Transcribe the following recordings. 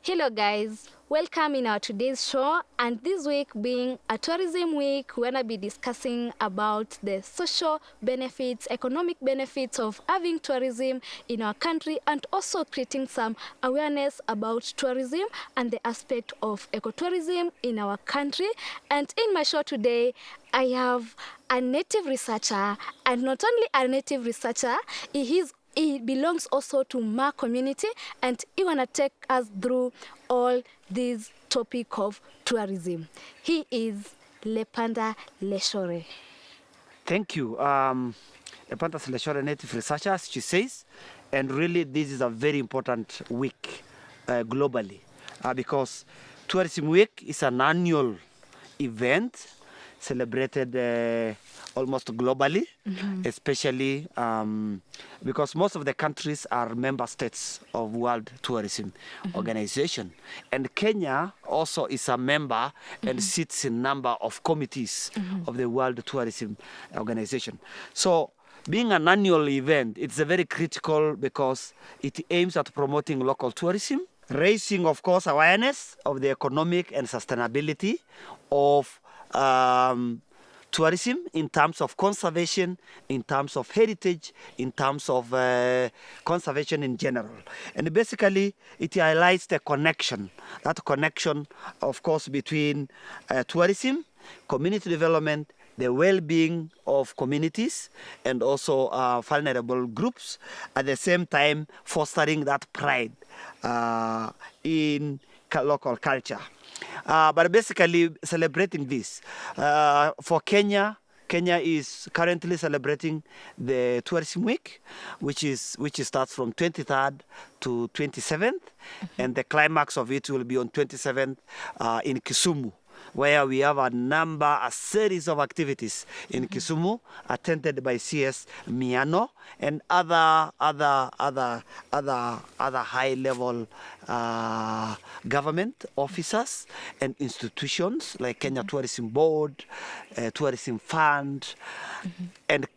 Hello guys, welcome in our today's show, and this week being a tourism week, we're gonna be discussing about the social benefits, economic benefits of having tourism in our country, and also creating some awareness about tourism and the aspect of ecotourism in our country. And in my show today, I have a native researcher, and not only a native researcher, he belongs also to Ma community, and he wanna take us through all this topic of tourism. He is Lepanda LESHORE. Thank you. Lepanda LESHORE native researcher, as she says, and really this is a very important week globally because Tourism Week is an annual event celebrated almost globally, especially because most of the countries are member states of World Tourism Organization. And Kenya also is a member and sits in number of committees of the World Tourism Organization. So being an annual event, it's a very critical because it aims at promoting local tourism, raising, of course, awareness of the economic and sustainability of tourism in terms of conservation, in terms of heritage, in terms of conservation in general. And basically, it highlights the connection, that connection, of course, between tourism, community development, the well-being of communities, and also vulnerable groups, at the same time fostering that pride in local culture. But basically celebrating this. For Kenya, Kenya is currently celebrating the Tourism Week, which starts from 23rd to 27th, and the climax of it will be on 27th in Kisumu, where we have a series of activities in Kisumu, attended by CS Miano and other high-level government officers and institutions like Kenya Tourism Board, Tourism Fund, and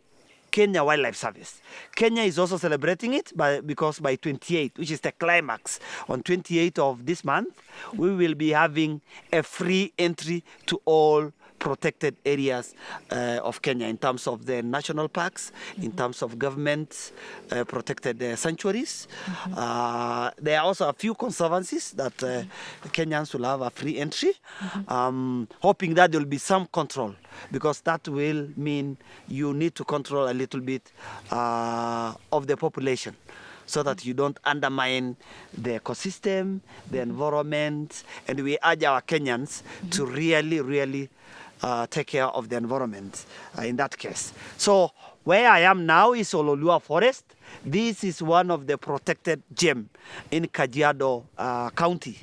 Kenya Wildlife Service. Kenya is also celebrating it because by 28th, which is the climax, on 28th of this month, we will be having a free entry to all protected areas of Kenya in terms of the national parks, in terms of government protected sanctuaries. There are also a few conservancies that Kenyans will have a free entry, hoping that there will be some control, because that will mean you need to control a little bit of the population, so that you don't undermine the ecosystem, the environment, and we urge our Kenyans to really take care of the environment in that case. So where I am now is OLOOLUA Forest. This is one of the protected gem in Kajiado County.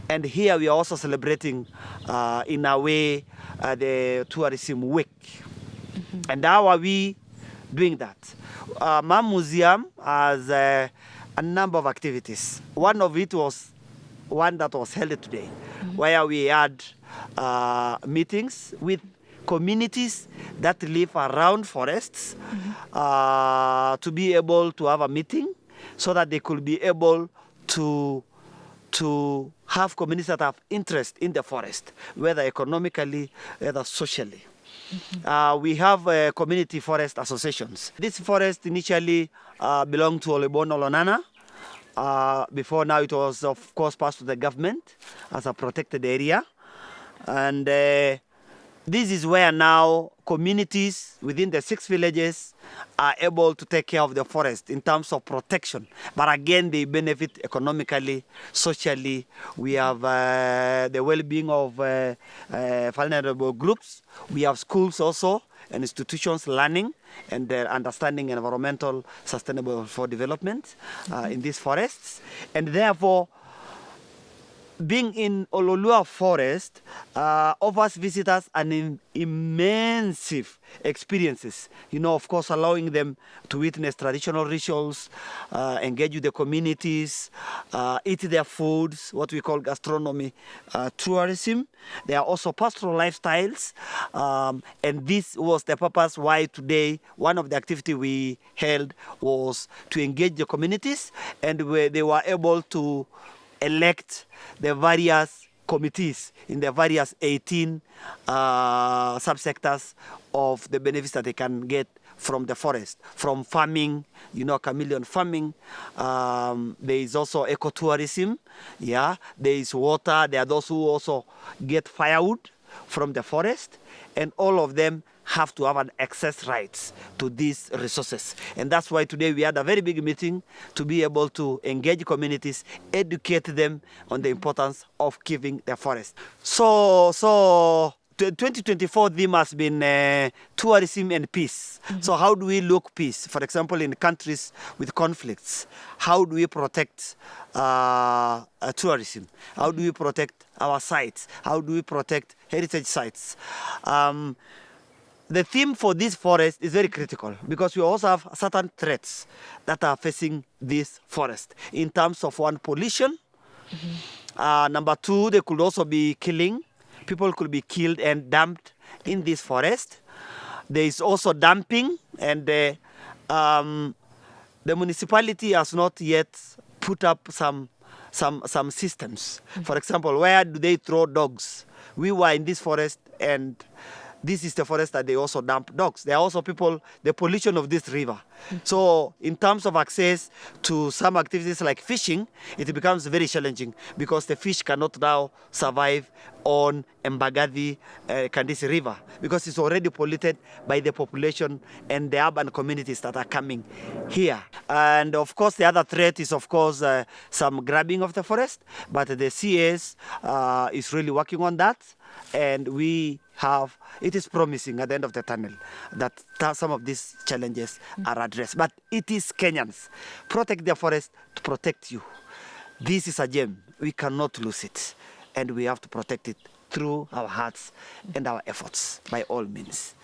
And here we are also celebrating in a way the Tourism Week. And how are we doing that? Ma Museum has a number of activities. One of it was one that was held today, where we had meetings with communities that live around forests to be able to have a meeting so that they could be able to have communities that have interest in the forest, whether economically, whether socially. We have community forest associations. This forest initially belonged to Olebono Lonana. Before now it was, of course, passed to the government as a protected area. And this is where now communities within the 6 villages are able to take care of the forest in terms of protection. But again, they benefit economically, socially. We have the well-being of vulnerable groups. We have schools also and institutions learning and understanding environmental sustainable for development in these forests. And therefore, being in OLOOLUA Forest offers visitors an immense experiences. You know, of course, allowing them to witness traditional rituals, engage with the communities, eat their foods, what we call gastronomy tourism. There are also pastoral lifestyles, and this was the purpose why today one of the activities we held was to engage the communities, and where they were able to elect the various committees in the various 18 subsectors of the benefits that they can get from the forest, from farming, chameleon farming. There is also ecotourism. Yeah, there is water. There are those who also get firewood from the forest, and all of them have to have an access rights to these resources. And that's why today we had a very big meeting to be able to engage communities, educate them on the importance of keeping the forest. So 2024 theme has been tourism and peace. So how do we look peace? For example, in countries with conflicts, how do we protect tourism? How do we protect our sites? How do we protect heritage sites? The theme for this forest is very critical because we also have certain threats that are facing this forest in terms of, one, pollution. Number two, they could also be killing. People could be killed and dumped in this forest. There is also dumping, and the municipality has not yet put up some systems. For example, where do they throw dogs? We were in this forest, and this is the forest that they also dump dogs. There are also the pollution of this river. So in terms of access to some activities like fishing, it becomes very challenging because the fish cannot now survive on Mbagathi Kandisi River because it's already polluted by the population and the urban communities that are coming here. And of course, the other threat is, of course, some grabbing of the forest, but the CS is really working on that. And it is promising at the end of the tunnel that some of these challenges are addressed. But it is Kenyans. Protect the forest to protect you. This is a gem. We cannot lose it. And we have to protect it through our hearts and our efforts by all means.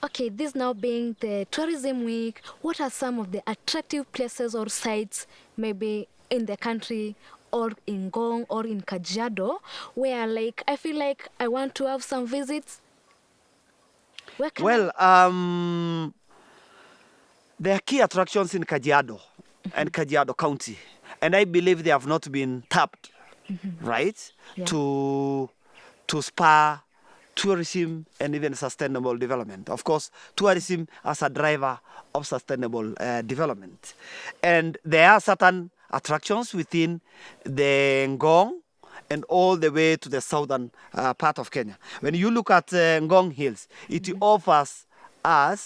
Okay, this now being the tourism week, what are some of the attractive places or sites maybe in the country or in Ngong or in Kajiado where I feel like I want to have some visits? There are key attractions in Kajiado and Kajiado County, and I believe they have not been tapped, right, to spur tourism and even sustainable development. Of course, tourism as a driver of sustainable development. And there are certain attractions within the Ngong and all the way to the southern part of Kenya. When you look at Ngong Hills, it offers a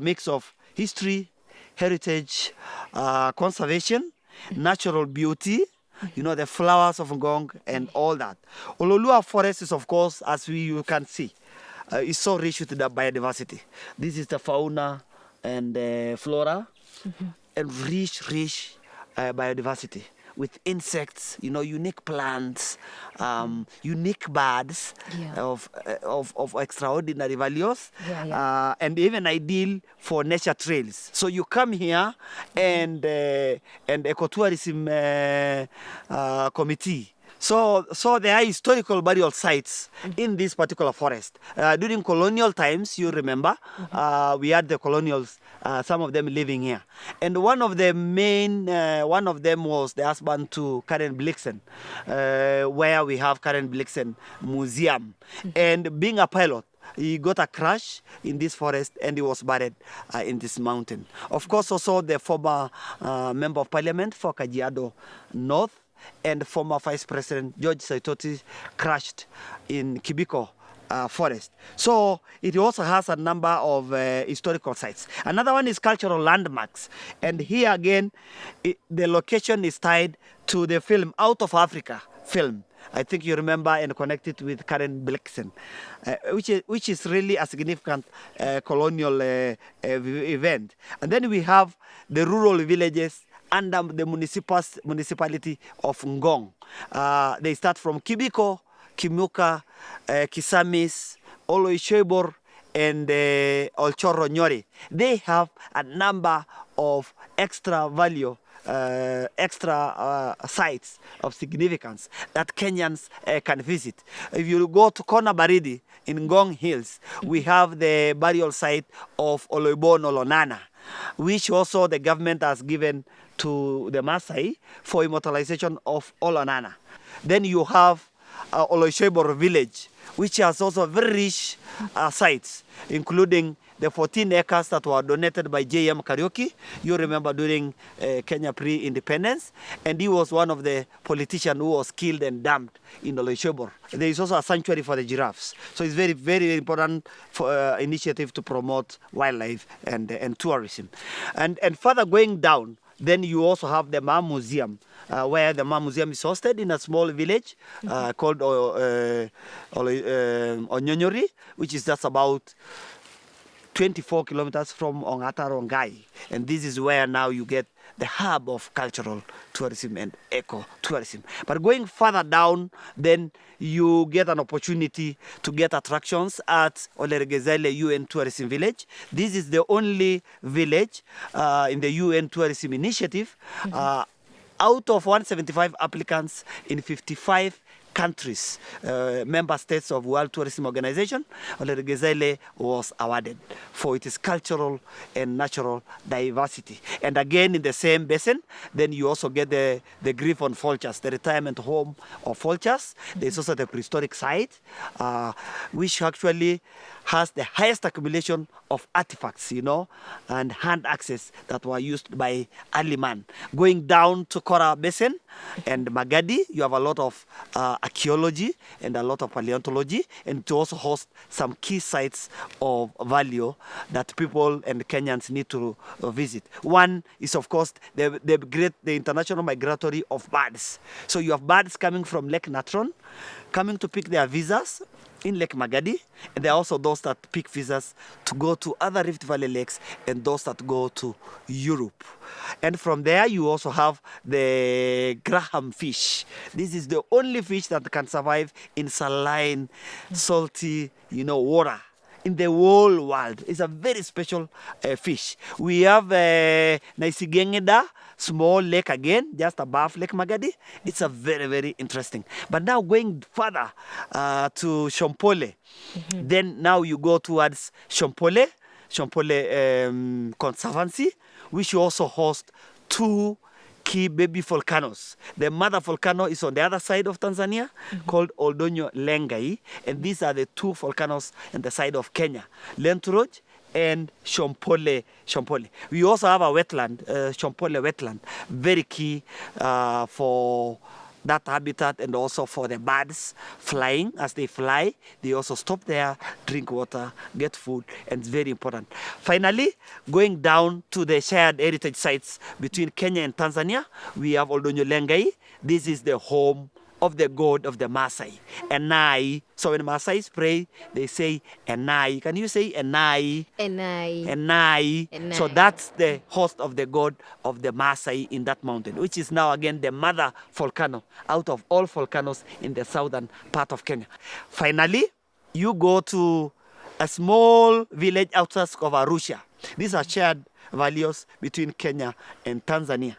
mix of history, heritage, conservation, natural beauty, the flowers of Ngong and all that. OLOOLUA forest is, of course, as you can see, is so rich with the biodiversity. This is the fauna and flora and rich biodiversity with insects, unique plants, unique birds of extraordinary values, and even ideal for nature trails. So you come here and ecotourism committee. So there are historical burial sites in this particular forest. During colonial times, you remember, we had the colonials, some of them living here. And one of them was the husband to Karen Blixen, where we have Karen Blixen Museum. And being a pilot, he got a crash in this forest and he was buried in this mountain. Of course, also the former member of parliament for Kajiado North and former Vice President George Saitoti crashed in Kibiko forest. So it also has a number of historical sites. Another one is cultural landmarks. And here again, the location is tied to the film Out of Africa film. I think you remember and connected with Karen Blixen, which is really a significant colonial event. And then we have the rural villages under the municipality of Ngong. They start from Kibiko, Kimuka, Kisamis, Oloishebor, and Olchoro Nyori. They have a number of extra sites of significance that Kenyans can visit. If you go to Kona Baridi in Ngong Hills, we have the burial site of Oloibon Olonana, which also the government has given to the Maasai for immortalization of Olonana. Then you have Oloshebor village, which has also very rich sites, including the 14 acres that were donated by J.M. Kariuki. You remember during Kenya pre-independence, and he was one of the politicians who was killed and dumped in Oloshebor. There is also a sanctuary for the giraffes. So it's very, very, very important for, initiative to promote wildlife and tourism. And further going down, then you also have the Ma Museum, where the Ma Museum is hosted in a small village called Onyonyori, which is just about 24 kilometers from Ongata Rongai. And this is where now you get the hub of cultural tourism and eco-tourism. But going further down, then you get an opportunity to get attractions at Oleregezele UN Tourism Village. This is the only village in the UN Tourism Initiative. Out of 175 applicants in 55 countries, member states of World Tourism Organization, Oleregezele was awarded for its cultural and natural diversity. And again, in the same basin, then you also get the Griffon vultures, the retirement home of vultures. There's also the prehistoric site, which actually has the highest accumulation of artifacts, you know, and hand axes that were used by early man. Going down to Kora Basin and Magadi, you have a lot of archaeology and a lot of paleontology, and to also host some key sites of value that people and Kenyans need to visit. One is, of course, the international migratory of birds. So you have birds coming from Lake Natron, coming to pick their visas in Lake Magadi, and there are also those that pick visas to go to other Rift Valley lakes and those that go to Europe. And from there, you also have the Graham fish. This is the only fish that can survive in saline, salty, you know, water in the whole world. It's a very special fish. We have Naisigengeda, small lake again, just above Lake Magadi. It's a very, very interesting. But now going further to Shompole, then now you go towards Shompole Conservancy, which also hosts two key baby volcanoes. The mother volcano is on the other side of Tanzania, called Oldonyo Lengai, and these are the two volcanoes on the side of Kenya, Lenturoj and Shompole. We also have a wetland, Shompole wetland, very key for that habitat and also for the birds flying. As they fly, they also stop there, drink water, get food, and it's very important. Finally, going down to the shared heritage sites between Kenya and Tanzania, we have Oldonyo Lengai. This is the home of the god of the Maasai, Enai. So when Maasais pray, they say Enai. Can you say Enai? Enai. Enai. Enai. So that's the host of the god of the Maasai in that mountain, which is now again the mother volcano out of all volcanoes in the southern part of Kenya. Finally, you go to a small village outside of Arusha. These are shared values between Kenya and Tanzania.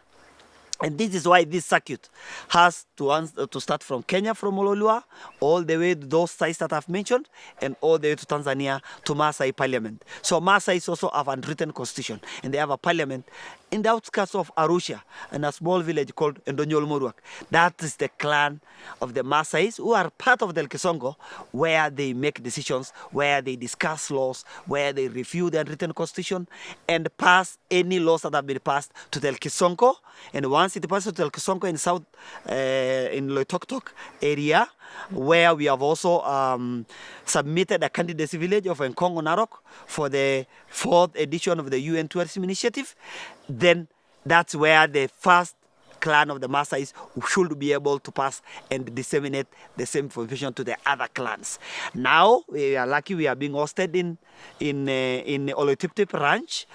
And this is why this circuit has to start from Kenya, from OLOOLUA, all the way to those sites that I've mentioned, and all the way to Tanzania, to Maasai Parliament. So Maasais also have an unwritten constitution, and they have a parliament in the outskirts of Arusha, in a small village called Endonyol Moruak. That is the clan of the Maasais, who are part of the Kisongo, where they make decisions, where they discuss laws, where they review the unwritten constitution, and pass any laws that have been passed to the Kisongo. And once it passes to the Kisongo in south, in Loitoktok area, where we have also submitted a candidacy village of Nkongo Narok for the 4th edition of the UN Tourism Initiative, then that's where the first clan of the Maasais should be able to pass and disseminate the same information to the other clans. Now we are lucky we are being hosted in Oloitiptip Ranch,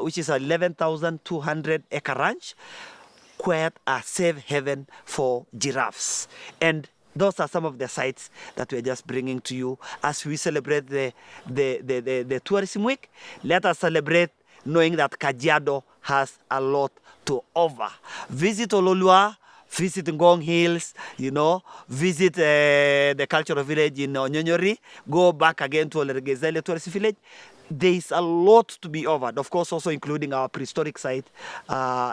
which is an 11,200 acre ranch, quite a safe haven for giraffes. And those are some of the sites that we're just bringing to you as we celebrate the tourism week. Let us celebrate knowing that Kajiado has a lot to offer. Visit OLOOLUA, visit Ngong Hills, you know, visit the cultural village in Onyonyori, go back again to Oleregezele Tourist Village. there is a lot to be offered, of course, also including our prehistoric site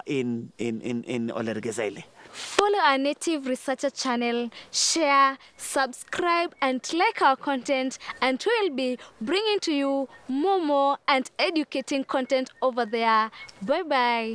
in Olergezele. Follow our Native Researcher channel, share, subscribe, and like our content, and we'll be bringing to you more and educating content over there. Bye-bye.